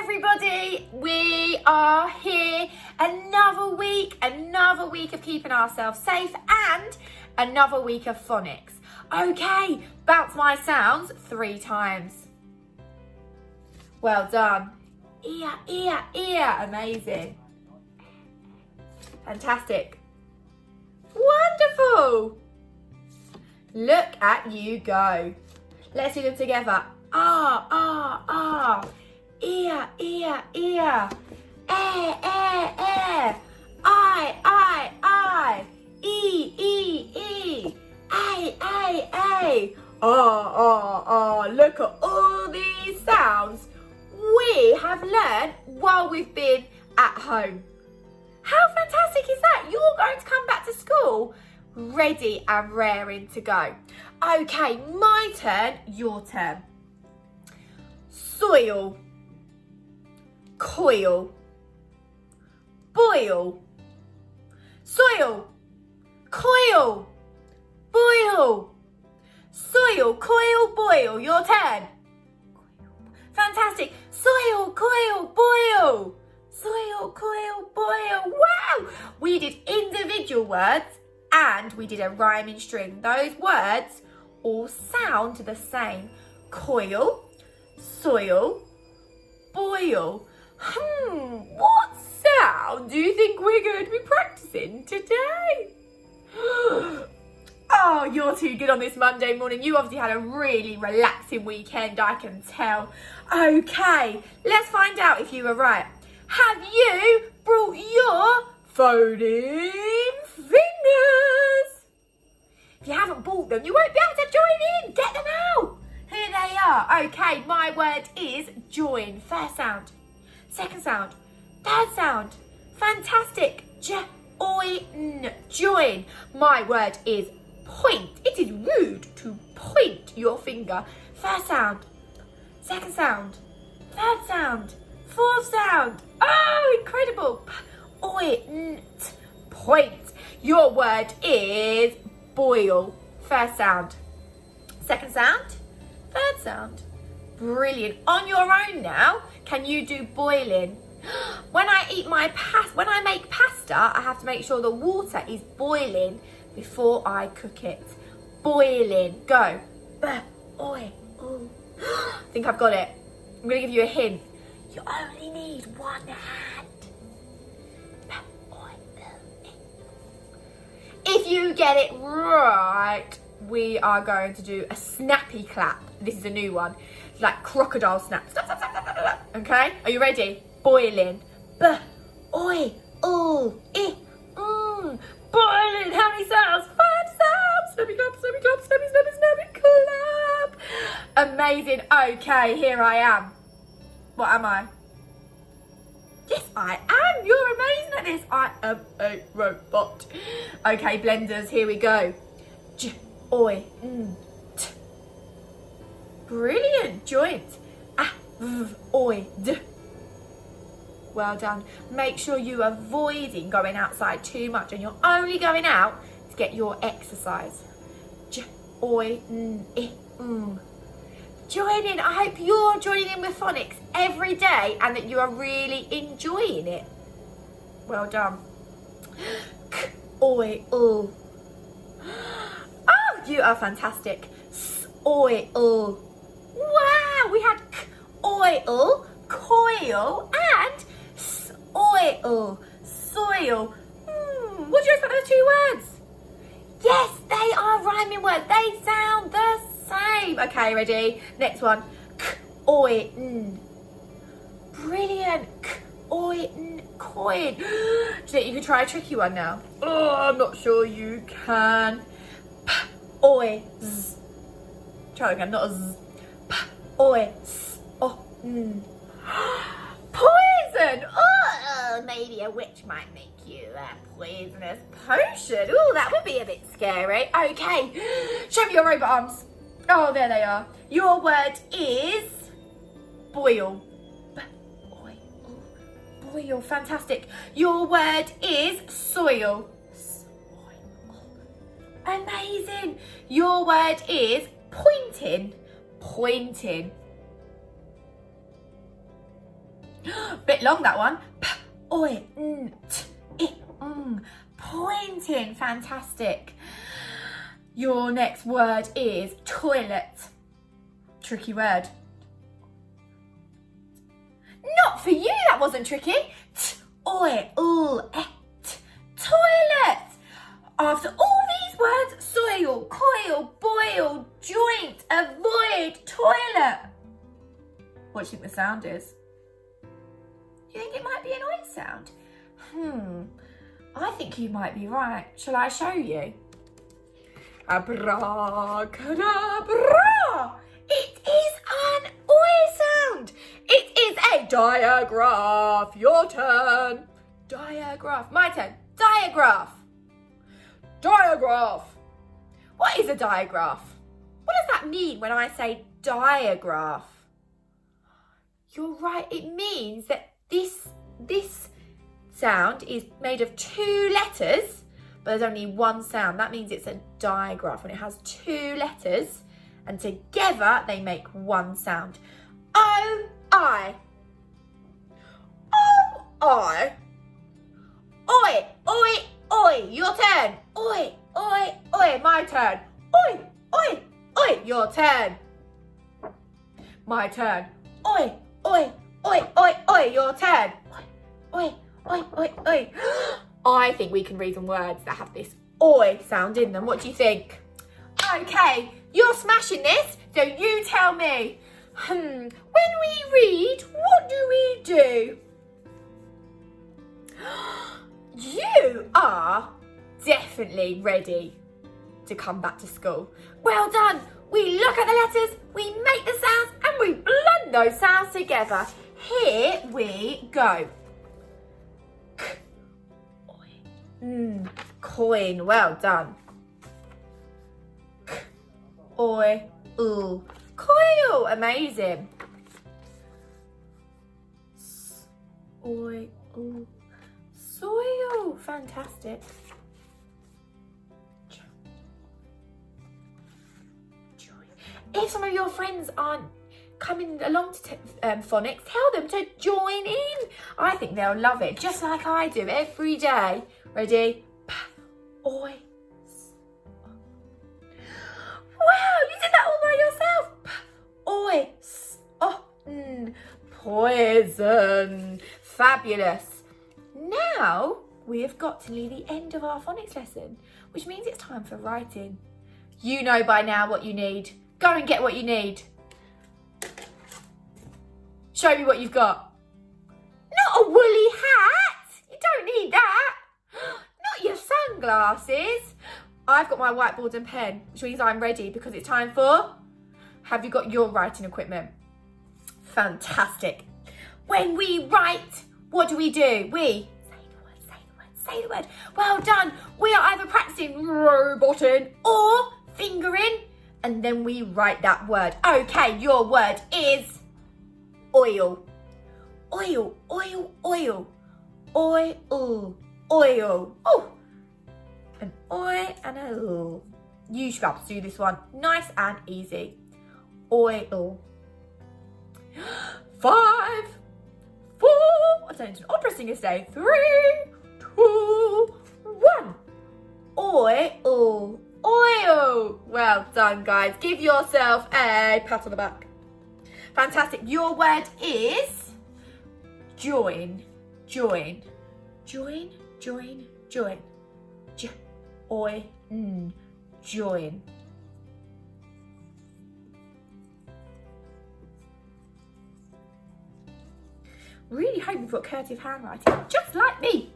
everybody, we are here another week of keeping ourselves safe and another week of phonics. Okay, bounce my sounds 3 times. Well done. Ear, ear, ear. Amazing. Fantastic. Wonderful. Look at you go. Let's do them together. Ah, ah, ah. Ear, ear, ear. Air, air, air. I. E, e, e. A. Ah. Look at all these sounds we have learned while we've been at home. How fantastic is that? You're going to come back to school ready and raring to go. Okay, my turn, your turn. Soil, coil, boil. Soil, coil, boil. Soil, coil, boil. Your turn. Fantastic. Soil, coil, boil. Soil, coil, boil. Wow! We did individual words and we did a rhyming string. Those words all sound the same. Coil, soil, boil. What sound do you think we're going to be practicing today? Oh, you're too good on this Monday morning. You obviously had a really relaxing weekend, I can tell. Okay, let's find out if you were right. Have you brought your phoneme fingers? If you haven't bought them, you won't be able to join in. Get them out. Here they are. Okay, my word is join. First sound. Second sound. Third sound. Fantastic. Join. Join. My word is point. It is rude to point your finger. First sound. Second sound. Third sound. Fourth sound. Oh, incredible. Point. Point. Your word is boil. First sound. Second sound. Third sound. Brilliant. On your own now, can you do boiling? When I make pasta, I have to make sure the water is boiling before I cook it. Boiling. Go. I think I've got it. I'm going to give you a hint. You only need one hand. If you get it right, we are going to do a snappy clap. This is a new one. It's like crocodile snap. Okay? Are you ready? Boiling. Boiling. How many sounds? 5 sounds. Snappy clap, snappy clap, snappy clap. Amazing. Okay, here I am. What am I? Yes, I am. You're amazing at this. I am a robot. Okay, blenders, here we go. Brilliant. Joint. Well done. Make sure you're avoiding going outside too much and you're only going out to get your exercise. Join in. I hope you're joining in with phonics every day and that you are really enjoying it. Well done. Oh, you are fantastic. Oil. Wow, we had oil, coil, and oil, soil. What do you expect those 2 words? Yes, they are rhyming words. They sound the same. Okay, ready? Next one. Oil. Brilliant. Oil. Coin. Do you think you can try a tricky one now? Oh, I'm not sure you can. Oil. Try again, not a z. Oil. Poison. Oh, maybe a witch might make you a poisonous potion. Oh, that would be a bit scary. Okay, show me your robot arms. Oh, there they are. Your word is boil. Boil, fantastic. Your word is soil. Amazing. Your word is pointing. Pointing. Bit long, that one. P, oi, t, I, Pointing. Fantastic. Your next word is toilet. Tricky word. Not for you, that wasn't tricky. T, oi, t, toilet. After all these words, soil, coil, boil, joint, avoid, toilet. What do you think the sound is? You think it might be an oi sound? I think you might be right. Shall I show you? Abracadabra! It is an oi sound. It is a diagraph. Your turn. Diagraph. My turn. Diagraph. Diagraph. What is a diagraph? What does that mean when I say diagraph? You're right. It means that this sound is made of two letters, but there's only one sound. That means it's a digraph when it has two letters and together they make one sound. O-I. O-I. Oi, oi, oi, your turn. Oi, oi, oi, my turn. Oi, oi, oi, your turn. My turn. Oi, oi, oi, oi, oi, your turn. Oi, oi, oi, oi. I think we can read some words that have this oi sound in them. What do you think? Okay, you're smashing this, so you tell me. When we read, what do we do? You are definitely ready to come back to school. Well done. We look at the letters, we make the sounds, and we blend those sounds together. Here we go. Coin. Well done. Oi, ooh. Coil. Amazing. Oi, ooh. Soil. Fantastic. If some of your friends aren't coming along to phonics, tell them to join in. I think they'll love it, just like I do every day. Ready? Oi. Wow, you did that all by yourself. Oi. Poison. Fabulous. Now we have got to near the end of our phonics lesson, which means it's time for writing. You know by now what you need. Go and get what you need. Show me what you've got. Not a woolly hat. You don't need that. Not your sunglasses. I've got my whiteboard and pen, which means I'm ready because it's time for... Have you got your writing equipment? Fantastic. When we write, what do? We say the word, say the word. Well done. We are either practicing roboting or fingering, and then we write that word. Okay, your word is oil. Oil, oil, oil. Oil, oil. Oh, an oi and a l. You should be able to do this one. Nice and easy. Oil. 5, 4. I turned into an opera singer today. 3, 2, 1. Oil. Oil. Well done, guys. Give yourself a pat on the back. Fantastic. Your word is join. Join. Join, join, join. Join. Really hope you've got creative handwriting, just like me.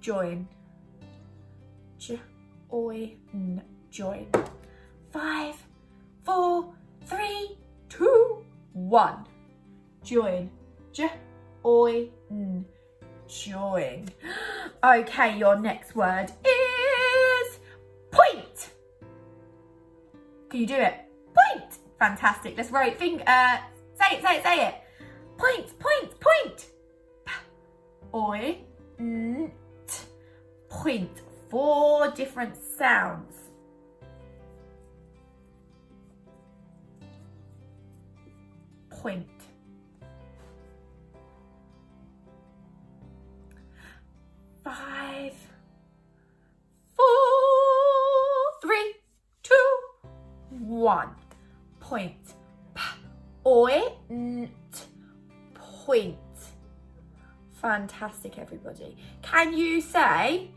Join. Join. 5, 4, 3, 2, 1. Join. Join. Okay, your next word is point. Can you do it? Point. Fantastic. Let's write. Say it. Point. Point. 4 different sounds. Point. 5, 4, 3, 2, 1. Point. Point. Point. Fantastic, everybody. Can you say,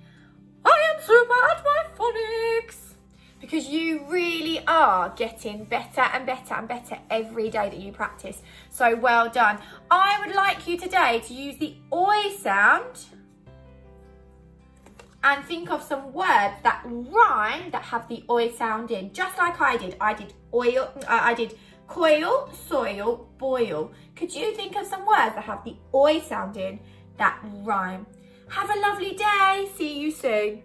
I am super at my phonics? Because you really are getting better and better and better every day that you practice. So well done. I would like you today to use the oi sound and think of some words that rhyme that have the oi sound in, just like I did. I did oil, I did coil, soil, boil. Could you think of some words that have the oi sound in that rhyme? Have a lovely day. See you soon.